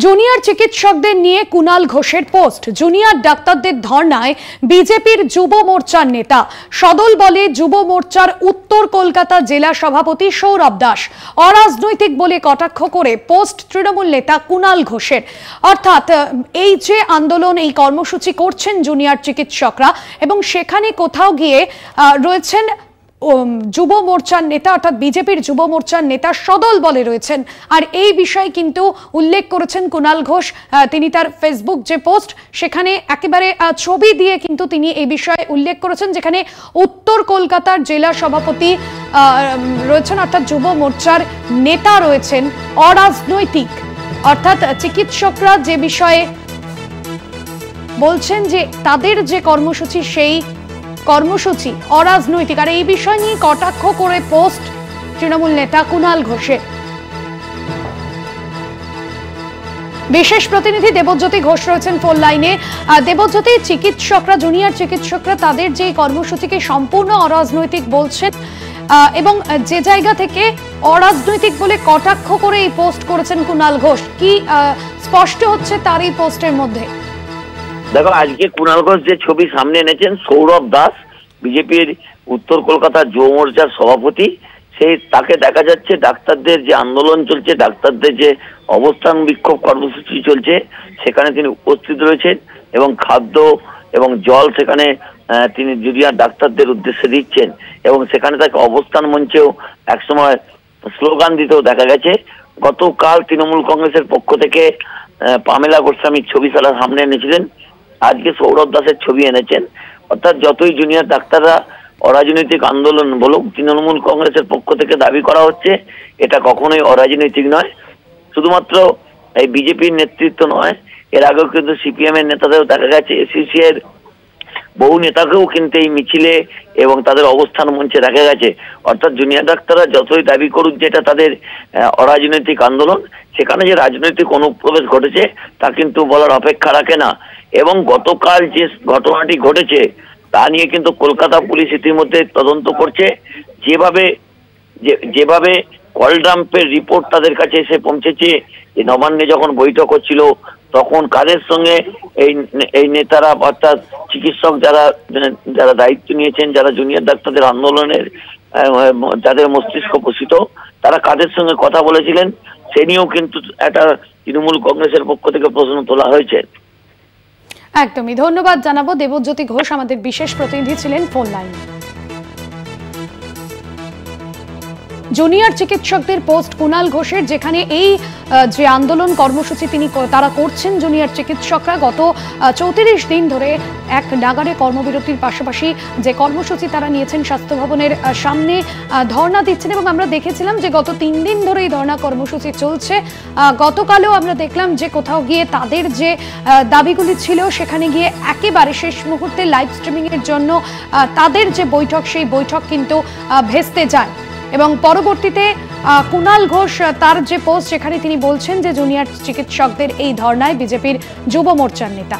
Junior চিকিৎসকদের নিয়ে কুণাল ঘোষের পোস্ট। জুনিয়র ডাক্তারদের ধর্নায় বিজেপির যুব মোর্চার নেতা। সদল বলে যুব মোর্চার উত্তর কলকাতা জেলা সভাপতি সৌরভ দাস। অরাজনৈতিক বলে কটাক্ষ করে পোস্ট তৃণমূল নেতা কুণাল ঘোষের। অর্থাৎ এই যে আন্দোলন, এই কর্মসূচি করছেন জুনিয়র চিকিৎসকরা এবং সেখানে কোথাও গিয়ে রয়েছেন যুব মোর্চার নেতা, অর্থাৎ বিজেপির যুব মোর্চার নেতা সদল বলে রয়েছেন। আর এই বিষয়ে কিন্তু উল্লেখ করেছেন কুণাল ঘোষ। তিনি তার ফেসবুক যে পোস্ট, সেখানে একেবারে ছবি দিয়ে কিন্তু তিনি এই বিষয়ে উল্লেখ করেছেন, যেখানে উত্তর কলকাতার জেলা সভাপতি রয়েছেন, অর্থাৎ যুব মোর্চার নেতা রয়েছেন অরাজনৈতিক। অর্থাৎ চিকিৎসকরা যে বিষয়ে বলছেন যে তাদের যে কর্মসূচি, সেই কর্মসূচি অরাজনৈতিক। আর এই বিষয় নিয়ে কটাক্ষ করে পোস্ট তৃণমূল নেতা কুণাল ঘোষের। বিশেষ প্রতিনিধি দেবজ্যোতি ঘোষ রয়েছেন ফোন লাইনে। দেবজ্যোতি, চিকিৎসকরা, জুনিয়র চিকিৎসকরা তাদের যে কর্মসূচিকে সম্পূর্ণ অরাজনৈতিক বলছেন এবং যে জায়গা থেকে অরাজনৈতিক বলে কটাক্ষ করে এই পোস্ট করেছেন কুণাল ঘোষ, কি স্পষ্ট হচ্ছে তার এই পোস্টের মধ্যে? দেখো, আজকে কুণাল ঘোষ যে ছবি সামনে এনেছেন, সৌরভ দাস বিজেপির উত্তর কলকাতা যুব মোর্চার সভাপতি, তাকে দেখা যাচ্ছে ডাক্তারদের যে আন্দোলন চলছে, ডাক্তারদের যে অবস্থান বিক্ষোভ কর্মসূচি চলছে, সেখানে তিনি উপস্থিত রয়েছেন এবং খাদ্য এবং জল সেখানে তিনি জুনিয়র ডাক্তারদের উদ্দেশ্যে দিচ্ছেন এবং সেখানে তাকে অবস্থান মঞ্চেও একসময় স্লোগান দিতেও দেখা গেছে। গতকাল তৃণমূল কংগ্রেসের পক্ষ থেকে পামেলা গোস্বামীর ছবি তারা সামনে এনেছিলেন, আজকে সৌরভ দাসের ছবি এনেছেন। অর্থাৎ যতই জুনিয়র ডাক্তাররা অরাজনৈতিক আন্দোলন বলুক, তৃণমূল কংগ্রেসের পক্ষ থেকে দাবি করা হচ্ছে এটা কখনোই অরাজনৈতিক নয়। শুধুমাত্র এই বিজেপির নেতৃত্ব নয়, এর আগেও কিন্তু সিপিএম এর নেতাদেরও দেখা গেছে, এসিসি এর বহু নেতাকেও কিন্তু এই মিছিলে এবং তাদের অবস্থান মঞ্চে দেখা গেছে। অর্থাৎ জুনিয়র ডাক্তাররা যতই দাবি করুক যে এটা তাদের অরাজনৈতিক আন্দোলন, সেখানে যে রাজনৈতিক অনুপ্রবেশ ঘটেছে তা কিন্তু বলার অপেক্ষা রাখে না। এবং গতকাল যে ঘটনাটি ঘটেছে তা নিয়ে কিন্তু কলকাতা পুলিশ ইতিমধ্যে তদন্ত করছে। যেভাবে কল ডাম্পের রিপোর্ট তাদের কাছে এসে পৌঁছেছে, যে নবান্নে যখন বৈঠক হচ্ছিল তখন কাদের সঙ্গে এই নেতারা, অর্থাৎ চিকিৎসক যারা দায়িত্ব নিয়েছেন, যারা জুনিয়র ডাক্তারদের আন্দোলনের যাদের মস্তিষ্ক পোষিত, তারা কাদের সঙ্গে কথা বলেছিলেন সে নিয়েও কিন্তু একটা তৃণমূল কংগ্রেসের পক্ষ থেকে প্রশ্ন তোলা হয়েছে। একদমই ধন্যবাদ জানাবো। দেবজ্যোতি ঘোষ আমাদের বিশেষ প্রতিনিধি ছিলেন ফোন লাইনে। জুনিয়র চিকিৎসকদের পোস্ট কুণাল ঘোষের, যেখানে এই যে আন্দোলন কর্মসূচি তারা করছেন জুনিয়র চিকিৎসকরা গত 34 দিন ধরে এক নাগারে কর্মবিরতির পাশাপাশি যে কর্মসূচি তারা নিয়েছেন, স্বাস্থ্য ভবনের সামনে ধর্ণা দিচ্ছেন এবং আমরা দেখেছিলাম যে গত 3 দিন ধরে এই ধর্ণা কর্মসূচি চলছে। গতকালও আমরা দেখলাম যে কোথাও গিয়ে তাদের যে দাবিগুলি ছিল সেখানে গিয়ে একেবারে শেষ মুহূর্তে লাইভ স্ট্রিমিং এর জন্য তাদের যে বৈঠক, সেই বৈঠক কিন্তু ভেস্তে যায় এবং পরবর্তীতে কুণাল ঘোষ তার যে পোস্ট, সেখানে তিনি বলছেন যে জুনিয়র চিকিৎসকদের এই ধর্নায় বিজেপির যুব মোর্চার নেতা।